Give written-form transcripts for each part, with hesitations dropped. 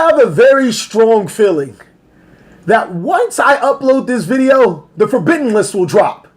have a very strong feeling that once I upload this video, the Forbidden List will drop.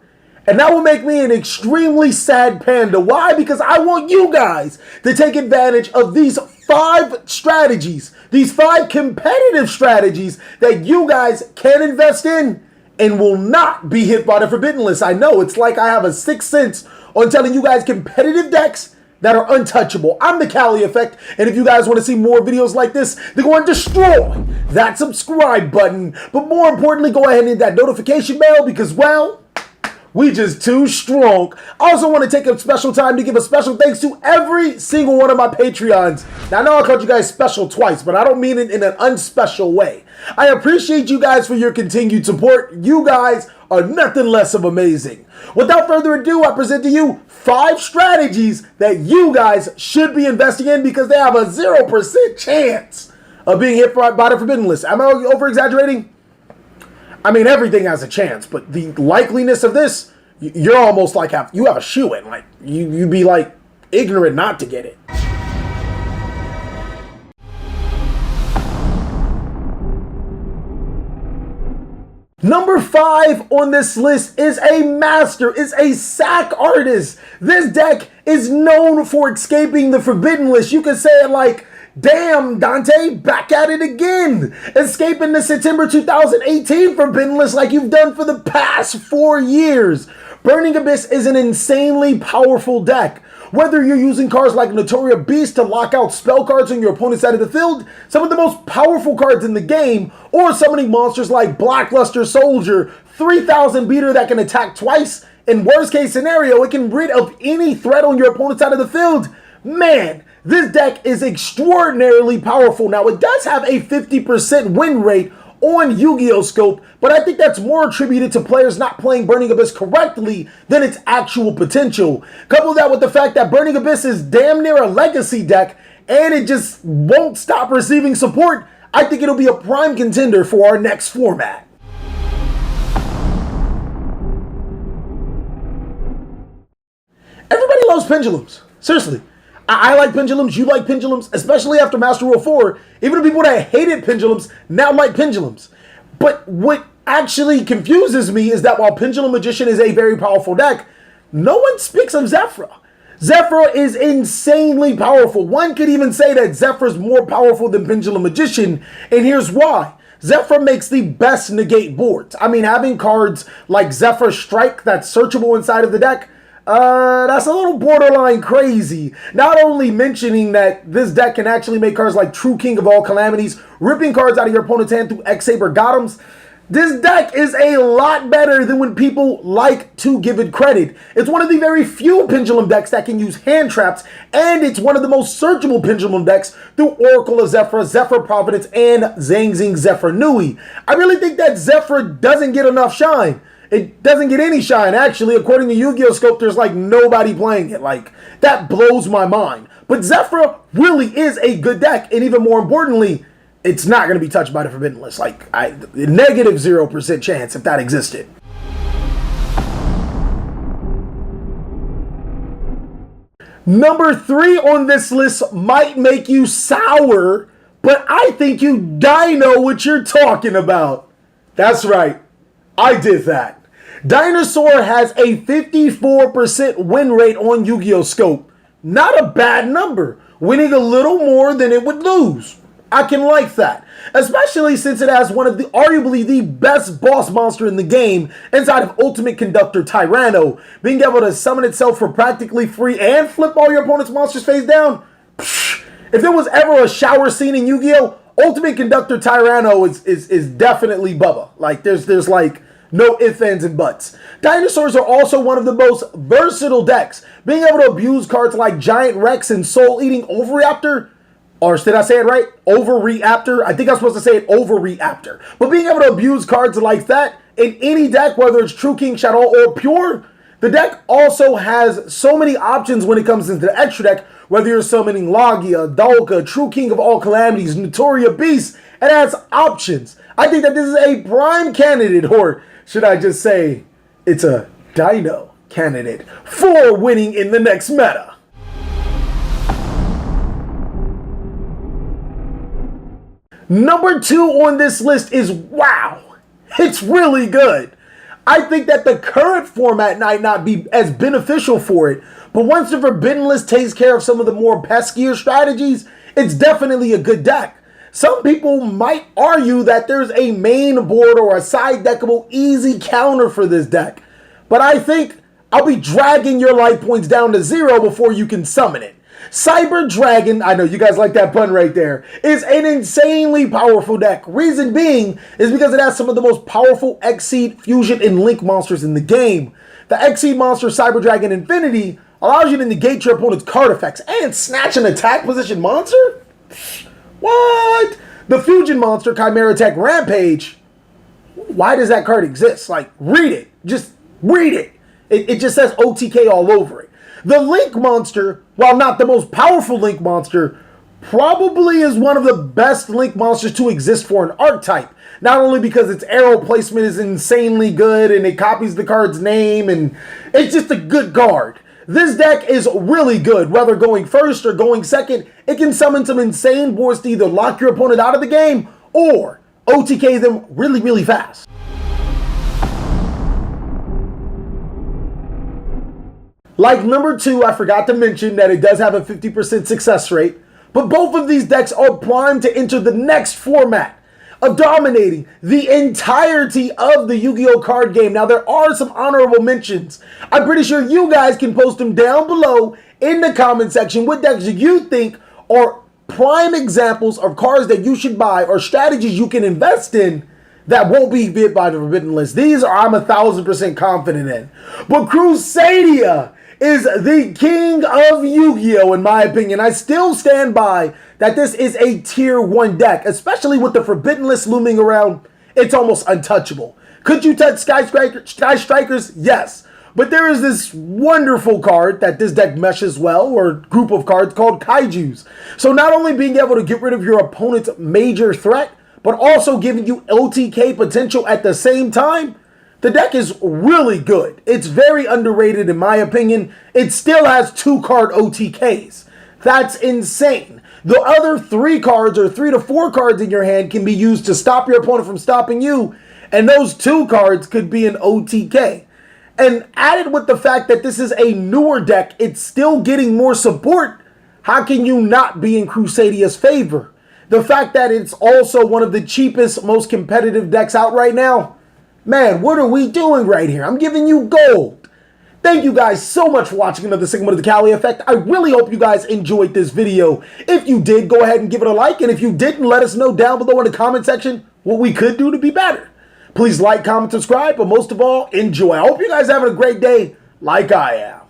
And that will make me an extremely sad panda. Why? Because I want you guys to take advantage of these 5 strategies, these 5 competitive strategies that you guys can invest in and will not be hit by the Forbidden List. I know, it's like I have a sixth sense on telling you guys competitive decks that are untouchable. I'm TheCaliEffect, and if you guys want to see more videos like this, then go and destroy that subscribe button. But more importantly, go ahead and hit that notification bell because, well, we just too strong. I also want to take a special time to give a special thanks to every single one of my Patreons. Now, I know I called you guys special twice, but I don't mean it in an unspecial way. I appreciate you guys for your continued support. You guys are nothing less of amazing. Without further ado, I present to you 5 strategies that you guys should be investing in because they have a 0% chance of being hit by the Forbidden List. Am I over-exaggerating? I mean, everything has a chance, but the likeliness of this, you're almost like you have a shoe-in. Like, you'd be like ignorant not to get it. Number 5 on this list is a master, is a sack artist. This deck is known for escaping the Forbidden List. You could say it like, damn, Dante, back at it again. Escaping the September 2018 Forbidden List like you've done for the past 4 years. Burning Abyss is an insanely powerful deck. Whether you're using cards like Notoria Beast to lock out spell cards on your opponent's side of the field, some of the most powerful cards in the game, or summoning monsters like Blackluster Soldier, 3000 beater that can attack twice, in worst case scenario, it can rid of any threat on your opponent's side of the field. Man, this deck is extraordinarily powerful. Now, it does have a 50% win rate on YuGiOh scope, but I think that's more attributed to players not playing Burning Abyss correctly than its actual potential. Couple that with the fact that Burning Abyss is damn near a legacy deck and it just won't stop receiving support, I think it'll be a prime contender for our next format. Everybody loves pendulums. Seriously. I like pendulums, you like pendulums, especially after Master Rule 4. Even the people that hated pendulums now like pendulums. But what actually confuses me is that while Pendulum Magician is a very powerful deck, no one speaks of Zehra. Zehra is insanely powerful. One could even say that Zehra is more powerful than Pendulum Magician, and here's why. Zehra makes the best negate boards. I mean, having cards like Zehra Strike that's searchable inside of the deck, that's a little borderline crazy. Not only mentioning that this deck can actually make cards like True King of All Calamities, ripping cards out of your opponent's hand through X-Saber Gotems, this deck is a lot better than when people like to give it credit. It's one of the very few Pendulum decks that can use hand traps, and it's one of the most searchable Pendulum decks through Oracle of Zehra, Zehra Providence, and Zhang Zing Zehra Nui. I really think that Zehra doesn't get enough shine. It doesn't get any shine, actually. According to YuGiOh Scope, there's like nobody playing it. Like, that blows my mind. But Zehra really is a good deck, and even more importantly, it's not going to be touched by the Forbidden List. Like, negative 0% chance if that existed. Number 3 on this list might make you sour, but I think you Dino what you're talking about. That's right. I did that. Dinosaur has a 54% win rate on YuGiOh Scope. Not a bad number. Winning a little more than it would lose. I can like that. Especially since it has one of the arguably the best boss monster in the game inside of Ultimate Conductor Tyranno. Being able to summon itself for practically free and flip all your opponent's monsters face down. Psh, if there was ever a shower scene in Yu-Gi-Oh! Ultimate Conductor Tyranno is definitely Bubba. Like, there's like no ifs, ands, and buts. Dinosaurs are also one of the most versatile decks. Being able to abuse cards like Giant Rex and Soul Eating Overreactor, or did I say it right? Overreactor? I think I'm supposed to say it Overreactor. But being able to abuse cards like that in any deck, whether it's True King, Shadow, or Pure, the deck also has so many options when it comes into the extra deck, whether you're summoning Logia, Dalka, True King of All Calamities, Notoria Beast, it has options. I think that this is a prime candidate, or should I just say it's a Dino candidate for winning in the next meta. Number 2 on this list is wow. It's really good. I think that the current format might not be as beneficial for it, but once the Forbidden List takes care of some of the more peskier strategies, it's definitely a good deck. Some people might argue that there's a main board or a side deckable easy counter for this deck, but I think I'll be dragging your life points down to 0 before you can summon it. Cyber Dragon, I know you guys like that pun right there, is an insanely powerful deck. Reason being is because it has some of the most powerful Xyz, Fusion, and Link monsters in the game. The Xyz monster Cyber Dragon Infinity allows you to negate your opponent's card effects and snatch an attack position monster? What? The Fusion monster Chimera Tech Rampage, why does that card exist? Like, read it. Just read it. It just says OTK all over it. The Link monster, while not the most powerful Link monster, probably is one of the best Link monsters to exist for an archetype. Not only because its arrow placement is insanely good and it copies the card's name and it's just a good card. This deck is really good, whether going first or going second. It can summon some insane boards to either lock your opponent out of the game or OTK them really, really fast. Like number 2, I forgot to mention that it does have a 50% success rate, but both of these decks are primed to enter the next format of dominating the entirety of the Yu-Gi-Oh card game. Now, there are some honorable mentions. I'm pretty sure you guys can post them down below in the comment section. What decks do you think are prime examples of cards that you should buy or strategies you can invest in that won't be bit by the Forbidden List? These are I'm 1000% confident in. But Crusadia is the king of Yu-Gi-Oh! In my opinion. I still stand by that this is a tier 1 deck, especially with the Forbidden List looming around. It's almost untouchable. Could you touch Sky Strikers? Yes. But there is this wonderful card that this deck meshes well, or group of cards called Kaijus. So not only being able to get rid of your opponent's major threat, but also giving you OTK potential at the same time, the deck is really good. It's very underrated in my opinion. It still has 2 card OTKs. That's insane. The other 3 cards or 3 to 4 cards in your hand can be used to stop your opponent from stopping you, and those 2 cards could be an OTK. And added with the fact that this is a newer deck, it's still getting more support. How can you not be in Crusadia's favor? The fact that it's also one of the cheapest, most competitive decks out right now, man, what are we doing right here? I'm giving you gold. Thank you guys so much for watching another segment of the Cali Effect. I really hope you guys enjoyed this video. If you did, go ahead and give it a like. And if you didn't, let us know down below in the comment section what we could do to be better. Please like, comment, subscribe, but most of all, enjoy. I hope you guys are having a great day like I am.